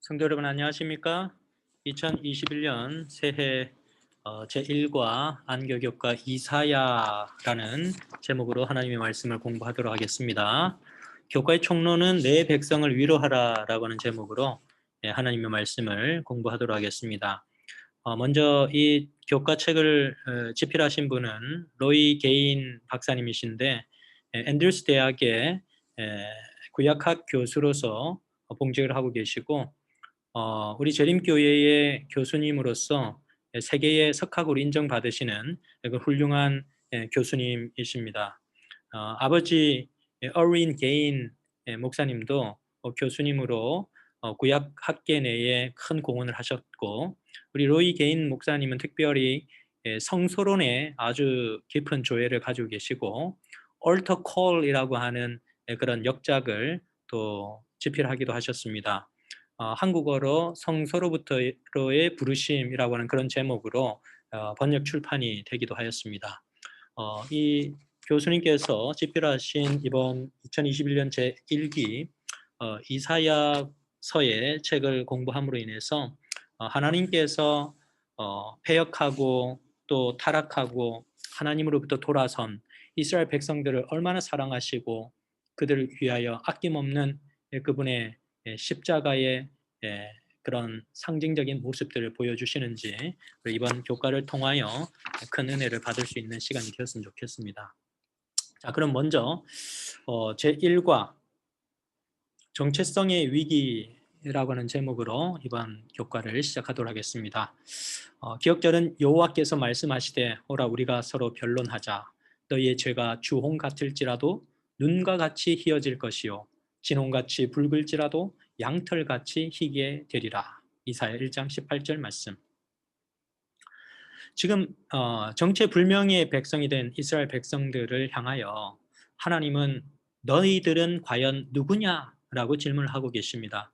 성도 여러분 안녕하십니까? 2021년 새해 제1과 안교교과 이사야라는 제목으로 하나님의 말씀을 공부하도록 하겠습니다. 교과의 총론은 내 백성을 위로하라 라고 하는 제목으로 하나님의 말씀을 공부하도록 하겠습니다. 먼저 이 교과 책을 집필하신 분은 로이 게인 박사님이신데 앤드루스 대학의 구약학 교수로서 봉직을 하고 계시고 우리 재림교회의 교수님으로서 세계의 석학으로 인정받으시는 그 훌륭한 교수님이십니다. 아버지 어린 게인 목사님도 교수님으로 구약 학계 내에 큰 공헌을 하셨고, 우리 로이 게인 목사님은 특별히 성소론에 아주 깊은 조예를 가지고 계시고, 얼터 콜이라고 하는 그런 역작을 또 집필하기도 하셨습니다. 한국어로 성서로부터의 부르심이라고 하는 그런 제목으로 번역 출판이 되기도 하였습니다. 이 교수님께서 집필하신 이번 2021년 제1기 이사야서의 책을 공부함으로 인해서 하나님께서 패역하고 또 타락하고 하나님으로부터 돌아선 이스라엘 백성들을 얼마나 사랑하시고 그들을 위하여 아낌없는 그분의 십자가의 그런 상징적인 모습들을 보여주시는지 이번 교과를 통하여 큰 은혜를 받을 수 있는 시간이 되었으면 좋겠습니다. 자, 그럼 먼저 제1과 정체성의 위기라고 하는 제목으로 이번 교과를 시작하도록 하겠습니다. 기억절은 여호와께서 말씀하시되 오라 우리가 서로 변론하자. 너희의 죄가 주홍 같을지라도 눈과 같이 희어질 것이요 진홍같이 붉을지라도 양털같이 희게 되리라. 이사야 1장 18절 말씀. 지금 정체불명의 백성이 된 이스라엘 백성들을 향하여 하나님은 너희들은 과연 누구냐라고 질문을 하고 계십니다.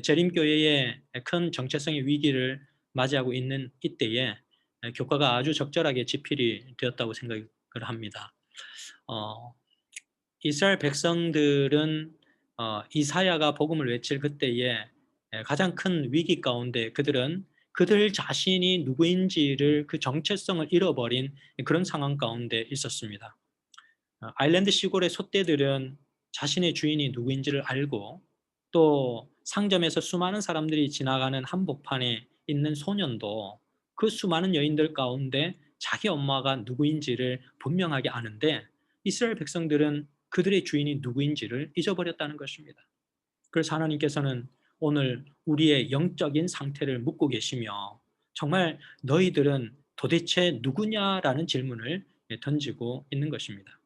재림교회의 큰 정체성의 위기를 맞이하고 있는 이때에 교과가 아주 적절하게 집필이 되었다고 생각을 합니다. 이스라엘 백성들은 이사야가 복음을 외칠 그때에 가장 큰 위기 가운데 그들은 그들 자신이 누구인지를 그 정체성을 잃어버린 그런 상황 가운데 있었습니다. 아일랜드 시골의 소떼들은 자신의 주인이 누구인지를 알고 또 상점에서 수많은 사람들이 지나가는 한복판에 있는 소년도 그 수많은 여인들 가운데 자기 엄마가 누구인지를 분명하게 아는데 이스라엘 백성들은 그들의 주인이 누구인지를 잊어버렸다는 것입니다. 그래서 하나님께서는 오늘 우리의 영적인 상태를 묻고 계시며 정말 너희들은 도대체 누구냐라는 질문을 던지고 있는 것입니다.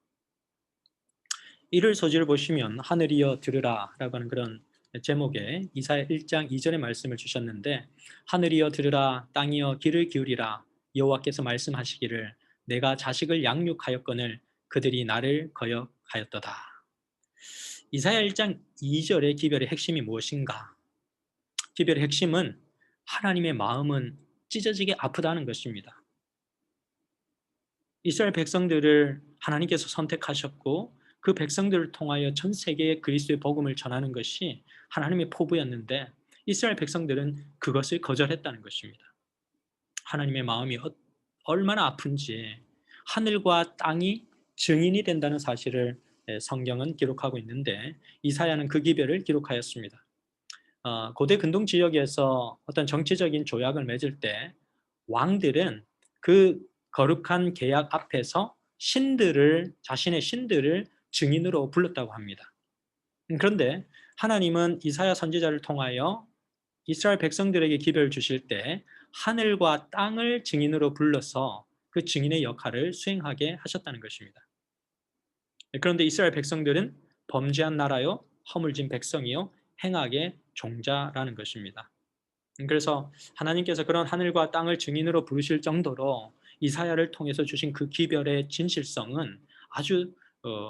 이를 소지를 보시면 하늘이여 들으라 라고 하는 그런 제목의 이사야 1장 2절의 말씀을 주셨는데, 하늘이여 들으라 땅이여 귀를 기울이라 여호와께서 말씀하시기를 내가 자식을 양육하였거늘 그들이 나를 거역하였도다. 이사야 1장 2절의 기별의 핵심이 무엇인가? 기별의 핵심은 하나님의 마음은 찢어지게 아프다는 것입니다. 이스라엘 백성들을 하나님께서 선택하셨고 그 백성들을 통하여 전 세계에 그리스도의 복음을 전하는 것이 하나님의 포부였는데 이스라엘 백성들은 그것을 거절했다는 것입니다. 하나님의 마음이 얼마나 아픈지 하늘과 땅이 증인이 된다는 사실을 성경은 기록하고 있는데 이사야는 그 기별을 기록하였습니다. 고대 근동 지역에서 어떤 정치적인 조약을 맺을 때 왕들은 그 거룩한 계약 앞에서 자신의 신들을 증인으로 불렀다고 합니다. 그런데 하나님은 이사야 선지자를 통하여 이스라엘 백성들에게 기별을 주실 때 하늘과 땅을 증인으로 불러서 그 증인의 역할을 수행하게 하셨다는 것입니다. 그런데 이스라엘 백성들은 범죄한 나라요, 허물진 백성이요, 행악의 종자라는 것입니다. 그래서 하나님께서 그런 하늘과 땅을 증인으로 부르실 정도로 이사야를 통해서 주신 그 기별의 진실성은 아주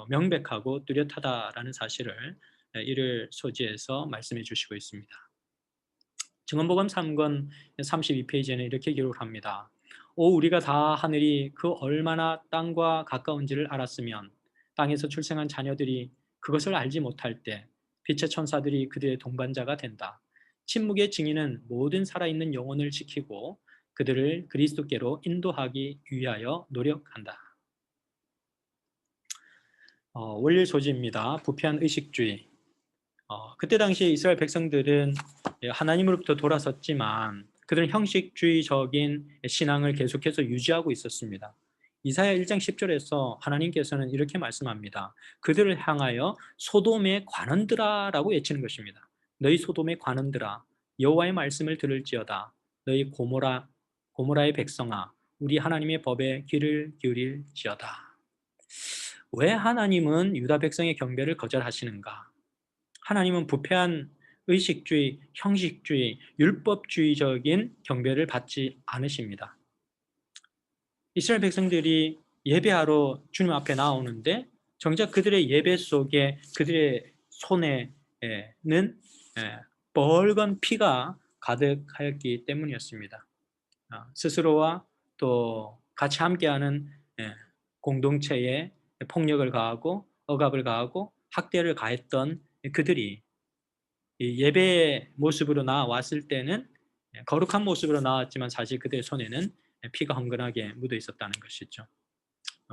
명백하고 뚜렷하다라는 사실을 이를 소지해서 말씀해 주시고 있습니다. 증언복음 3권 32페이지에는 이렇게 기록을 합니다. 오 우리가 다 하늘이 그 얼마나 땅과 가까운지를 알았으면 땅에서 출생한 자녀들이 그것을 알지 못할 때 빛의 천사들이 그들의 동반자가 된다. 침묵의 증인은 모든 살아있는 영혼을 지키고 그들을 그리스도께로 인도하기 위하여 노력한다. 원리 소지입니다. 부패한 의식주의. 그때 당시 이스라엘 백성들은 하나님으로부터 돌아섰지만 그들은 형식주의적인 신앙을 계속해서 유지하고 있었습니다. 이사야 1장 10절에서 하나님께서는 이렇게 말씀합니다. 그들을 향하여 소돔의 관원들아라고 외치는 것입니다. 너희 소돔의 관원들아, 여호와의 말씀을 들을지어다. 너희 고모라의 백성아, 우리 하나님의 법에 귀를 기울일지어다. 왜 하나님은 유다 백성의 경배를 거절하시는가? 하나님은 부패한 의식주의, 형식주의, 율법주의적인 경배를 받지 않으십니다. 이스라엘 백성들이 예배하러 주님 앞에 나오는데 정작 그들의 예배 속에 그들의 손에는 뻘건 피가 가득하였기 때문이었습니다. 스스로와 또 같이 함께하는 공동체에 폭력을 가하고 억압을 가하고 학대를 가했던 그들이 예배의 모습으로 나왔을 때는 거룩한 모습으로 나왔지만 사실 그들의 손에는 피가 흥건하게 묻어 있었다는 것이죠.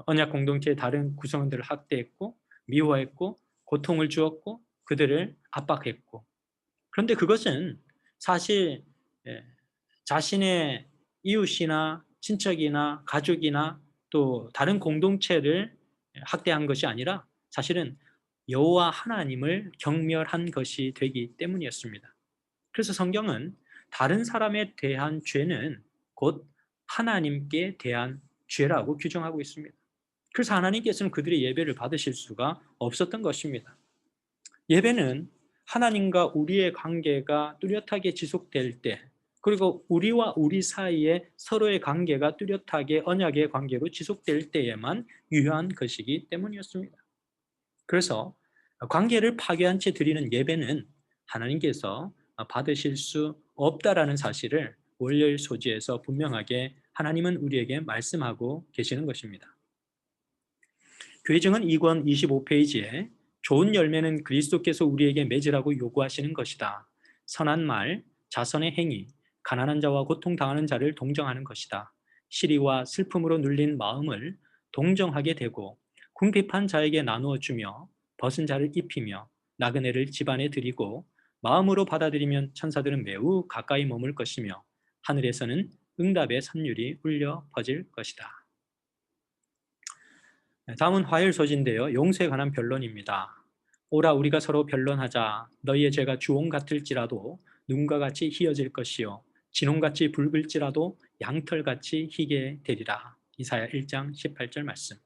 언약 공동체의 다른 구성원들을 학대했고 미워했고 고통을 주었고 그들을 압박했고, 그런데 그것은 사실 자신의 이웃이나 친척이나 가족이나 또 다른 공동체를 학대한 것이 아니라 사실은 여호와 하나님을 경멸한 것이 되기 때문이었습니다. 그래서 성경은 다른 사람에 대한 죄는 곧 하나님께 대한 죄라고 규정하고 있습니다. 그래서 하나님께서는 그들의 예배를 받으실 수가 없었던 것입니다. 예배는 하나님과 우리의 관계가 뚜렷하게 지속될 때, 그리고 우리와 우리 사이에 서로의 관계가 뚜렷하게 언약의 관계로 지속될 때에만 유효한 것이기 때문이었습니다. 그래서 관계를 파괴한 채 드리는 예배는 하나님께서 받으실 수 없다라는 사실을 원려의 소지에서 분명하게 하나님은 우리에게 말씀하고 계시는 것입니다. 교회증은 2권 25페이지에 좋은 열매는 그리스도께서 우리에게 맺으라고 요구하시는 것이다. 선한 말, 자선의 행위, 가난한 자와 고통당하는 자를 동정하는 것이다. 시리와 슬픔으로 눌린 마음을 동정하게 되고 궁핍한 자에게 나누어 주며 벗은 자를 입히며 나그네를 집안에 들이고 마음으로 받아들이면 천사들은 매우 가까이 머물 것이며 하늘에서는 응답의 선율이 울려 퍼질 것이다. 다음은 화요일 소지인데요. 용서에 관한 변론입니다. 오라 우리가 서로 변론하자. 너희의 죄가 주홍 같을지라도 눈과 같이 희어질 것이요 진홍같이 붉을지라도 양털같이 희게 되리라. 이사야 1장 18절 말씀.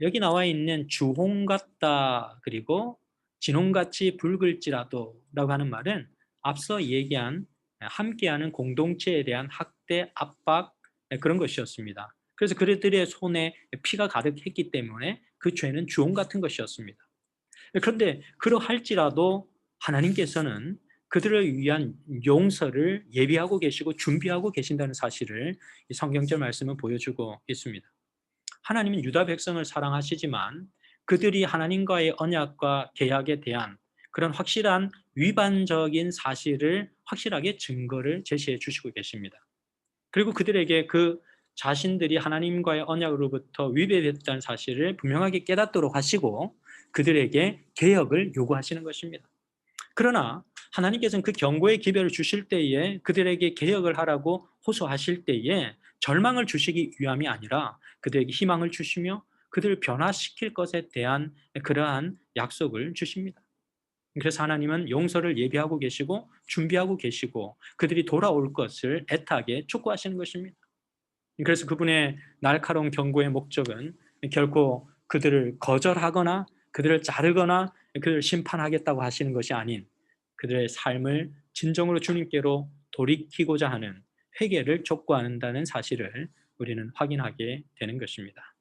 여기 나와 있는 주홍 같다 그리고 진홍같이 붉을지라도 라고 하는 말은 앞서 얘기한 함께하는 공동체에 대한 학대, 압박 그런 것이었습니다. 그래서 그들의 손에 피가 가득했기 때문에 그 죄는 주홍 같은 것이었습니다. 그런데 그러할지라도 하나님께서는 그들을 위한 용서를 예비하고 계시고 준비하고 계신다는 사실을 이 성경절 말씀은 보여주고 있습니다. 하나님은 유다 백성을 사랑하시지만 그들이 하나님과의 언약과 계약에 대한 그런 확실한 위반적인 사실을 확실하게 증거를 제시해 주시고 계십니다. 그리고 그들에게 그 자신들이 하나님과의 언약으로부터 위배됐다는 사실을 분명하게 깨닫도록 하시고 그들에게 개혁을 요구하시는 것입니다. 그러나 하나님께서는 그 경고의 기별을 주실 때에 그들에게 개혁을 하라고 호소하실 때에 절망을 주시기 위함이 아니라 그들에게 희망을 주시며 그들을 변화시킬 것에 대한 그러한 약속을 주십니다. 그래서 하나님은 용서를 예비하고 계시고 준비하고 계시고 그들이 돌아올 것을 애타게 촉구하시는 것입니다. 그래서 그분의 날카로운 경고의 목적은 결코 그들을 거절하거나 그들을 자르거나 그들을 심판하겠다고 하시는 것이 아닌 그들의 삶을 진정으로 주님께로 돌이키고자 하는 회개를 촉구한다는 사실을 우리는 확인하게 되는 것입니다.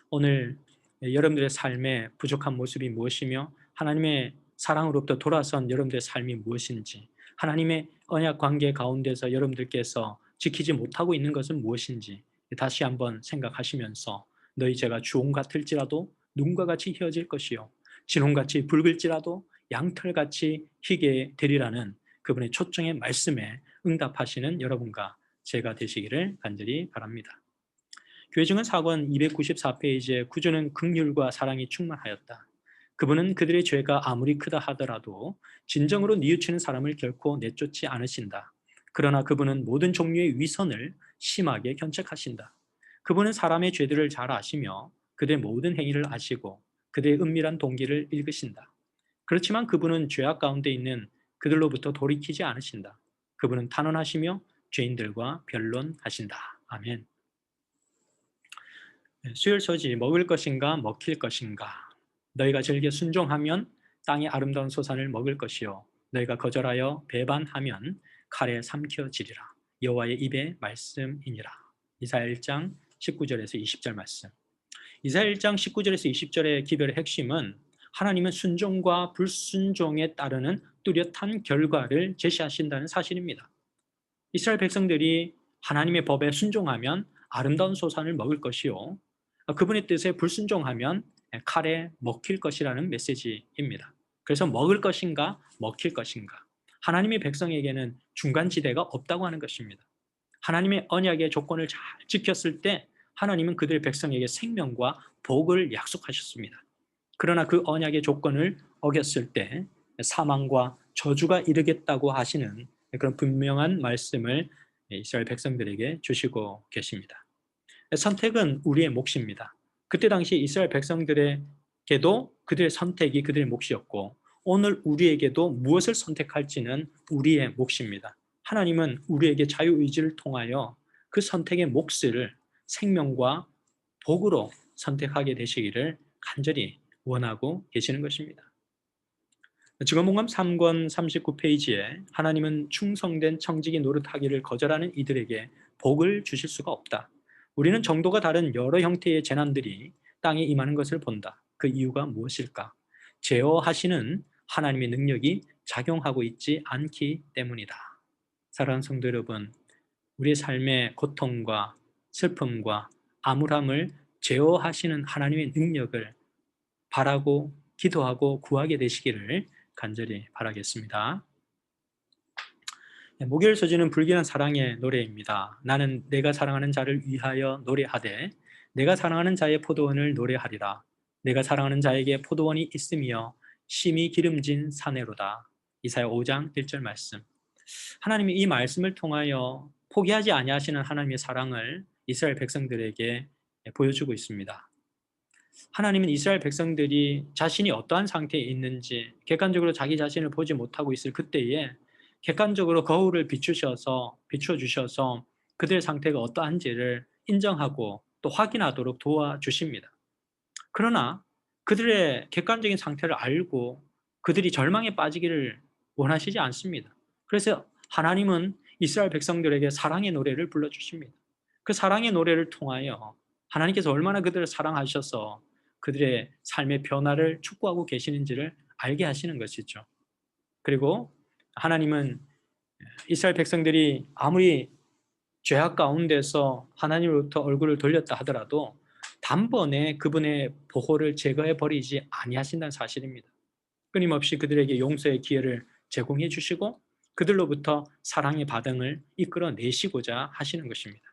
오늘 여러분들의 삶의 부족한 모습이 무엇이며 하나님의 사랑으로부터 돌아선 여러분들의 삶이 무엇인지, 하나님의 언약 관계 가운데서 여러분들께서 지키지 못하고 있는 것은 무엇인지 다시 한번 생각하시면서 너희 죄가 주홍 같을지라도 눈과 같이 희어질 것이요 진홍같이 붉을지라도 양털같이 희게 되리라는 그분의 초청의 말씀에 응답하시는 여러분과 제가 되시기를 간절히 바랍니다. 교회 증언 사권 294페이지에 구주는 긍휼과 사랑이 충만하였다. 그분은 그들의 죄가 아무리 크다 하더라도 진정으로 뉘우치는 사람을 결코 내쫓지 않으신다. 그러나 그분은 모든 종류의 위선을 심하게 견책하신다. 그분은 사람의 죄들을 잘 아시며 그들의 모든 행위를 아시고 그들의 은밀한 동기를 읽으신다. 그렇지만 그분은 죄악 가운데 있는 그들로부터 돌이키지 않으신다. 그분은 단언하시며 죄인들과 변론하신다. 아멘. 수혈 소지 먹을 것인가 먹힐 것인가. 너희가 즐겨 순종하면 땅의 아름다운 소산을 먹을 것이요 너희가 거절하여 배반하면 칼에 삼켜지리라. 여호와의 입의 말씀이니라. 이사야 1장 19절에서 20절 말씀. 이사야 1장 19절에서 20절의 기별의 핵심은 하나님은 순종과 불순종에 따르는 뚜렷한 결과를 제시하신다는 사실입니다. 이스라엘 백성들이 하나님의 법에 순종하면 아름다운 소산을 먹을 것이요 그분의 뜻에 불순종하면 칼에 먹힐 것이라는 메시지입니다. 그래서 먹을 것인가 먹힐 것인가. 하나님의 백성에게는 중간지대가 없다고 하는 것입니다. 하나님의 언약의 조건을 잘 지켰을 때 하나님은 그들의 백성에게 생명과 복을 약속하셨습니다. 그러나 그 언약의 조건을 어겼을 때 사망과 저주가 이르겠다고 하시는 그런 분명한 말씀을 이스라엘 백성들에게 주시고 계십니다. 선택은 우리의 몫입니다. 그때 당시 이스라엘 백성들에게도 그들의 선택이 그들의 몫이었고 오늘 우리에게도 무엇을 선택할지는 우리의 몫입니다. 하나님은 우리에게 자유의지를 통하여 그 선택의 몫을 생명과 복으로 선택하게 되시기를 간절히 원하고 계시는 것입니다. 증언봉감 3권 39페이지에 하나님은 충성된 청지기 노릇하기를 거절하는 이들에게 복을 주실 수가 없다. 우리는 정도가 다른 여러 형태의 재난들이 땅에 임하는 것을 본다. 그 이유가 무엇일까? 제어하시는 하나님의 능력이 작용하고 있지 않기 때문이다. 사랑하는 성도 여러분, 우리의 삶의 고통과 슬픔과 암울함을 제어하시는 하나님의 능력을 바라고 기도하고 구하게 되시기를 간절히 바라겠습니다. 목요일 소지는 불길한 사랑의 노래입니다. 나는 내가 사랑하는 자를 위하여 노래하되 내가 사랑하는 자의 포도원을 노래하리라. 내가 사랑하는 자에게 포도원이 있으며 심히 기름진 사내로다. 이사야 5장 1절 말씀. 하나님이 이 말씀을 통하여 포기하지 아니하시는 하나님의 사랑을 이스라엘 백성들에게 보여주고 있습니다. 하나님은 이스라엘 백성들이 자신이 어떠한 상태에 있는지 객관적으로 자기 자신을 보지 못하고 있을 그때에 객관적으로 거울을 비춰주셔서 그들의 상태가 어떠한지를 인정하고 또 확인하도록 도와주십니다. 그러나 그들의 객관적인 상태를 알고 그들이 절망에 빠지기를 원하시지 않습니다. 그래서 하나님은 이스라엘 백성들에게 사랑의 노래를 불러주십니다. 그 사랑의 노래를 통하여 하나님께서 얼마나 그들을 사랑하셔서 그들의 삶의 변화를 축복하고 계시는지를 알게 하시는 것이죠. 그리고 하나님은 이스라엘 백성들이 아무리 죄악 가운데서 하나님으로부터 얼굴을 돌렸다 하더라도 단번에 그분의 보호를 제거해 버리지 아니하신다는 사실입니다. 끊임없이 그들에게 용서의 기회를 제공해 주시고 그들로부터 사랑의 반응을 이끌어내시고자 하시는 것입니다.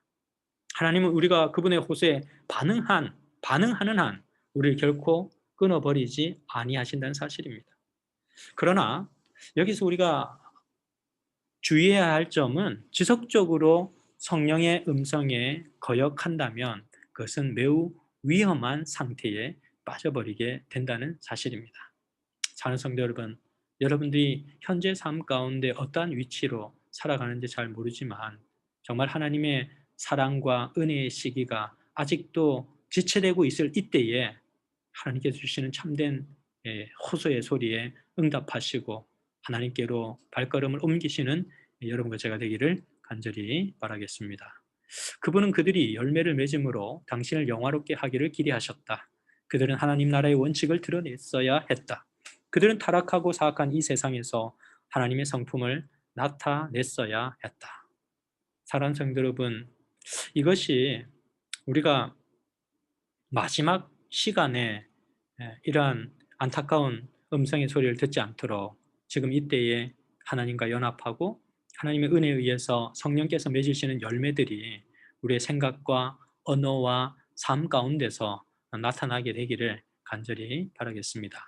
하나님은 우리가 그분의 호소에 반응하는 한 우리를 결코 끊어버리지 아니하신다는 사실입니다. 그러나 여기서 우리가 주의해야 할 점은 지속적으로 성령의 음성에 거역한다면 그것은 매우 위험한 상태에 빠져버리게 된다는 사실입니다. 사랑하는 성도 여러분, 여러분들이 현재 삶 가운데 어떠한 위치로 살아가는지 잘 모르지만 정말 하나님의 사랑과 은혜의 시기가 아직도 지체되고 있을 이때에 하나님께서 주시는 참된 호소의 소리에 응답하시고 하나님께로 발걸음을 옮기시는 여러분과 제가 되기를 간절히 바라겠습니다. 그분은 그들이 열매를 맺음으로 당신을 영화롭게 하기를 기대하셨다. 그들은 하나님 나라의 원칙을 드러냈어야 했다. 그들은 타락하고 사악한 이 세상에서 하나님의 성품을 나타냈어야 했다. 사랑하는 성도 여러분, 이것이 우리가 마지막 시간에 이러한 안타까운 음성의 소리를 듣지 않도록 지금 이때에 하나님과 연합하고 하나님의 은혜에 의해서 성령께서 맺으시는 열매들이 우리의 생각과 언어와 삶 가운데서 나타나게 되기를 간절히 바라겠습니다.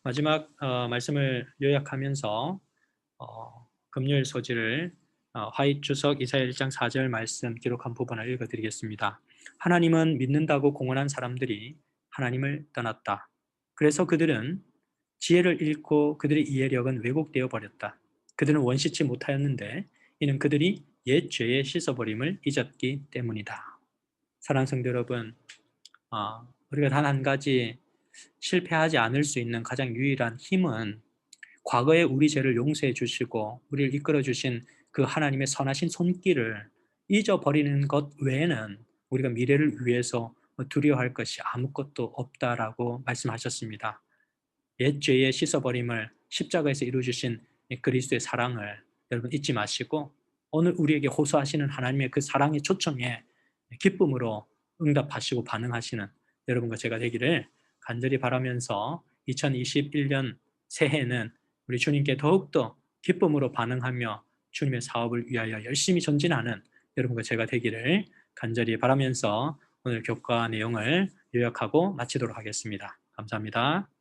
마지막 말씀을 요약하면서 금요일 소지를 화이트 주석 이사야 1장 4절 말씀 기록한 부분을 읽어드리겠습니다. 하나님은 믿는다고 공언한 사람들이 하나님을 떠났다. 그래서 그들은 지혜를 잃고 그들의 이해력은 왜곡되어 버렸다. 그들은 원시치 못하였는데 이는 그들이 옛 죄의 씻어버림을 잊었기 때문이다. 사랑하는 성도 여러분, 우리가 단 한 가지 실패하지 않을 수 있는 가장 유일한 힘은 과거에 우리 죄를 용서해 주시고 우리를 이끌어 주신 그 하나님의 선하신 손길을 잊어버리는 것 외에는 우리가 미래를 위해서 두려워할 것이 아무것도 없다라고 말씀하셨습니다. 옛 죄의 씻어버림을 십자가에서 이루어주신 그리스도의 사랑을 여러분 잊지 마시고 오늘 우리에게 호소하시는 하나님의 그 사랑의 초청에 기쁨으로 응답하시고 반응하시는 여러분과 제가 되기를 간절히 바라면서 2021년 새해는 우리 주님께 더욱더 기쁨으로 반응하며 주님의 사업을 위하여 열심히 전진하는 여러분과 제가 되기를 간절히 바라면서 오늘 교과 내용을 요약하고 마치도록 하겠습니다. 감사합니다.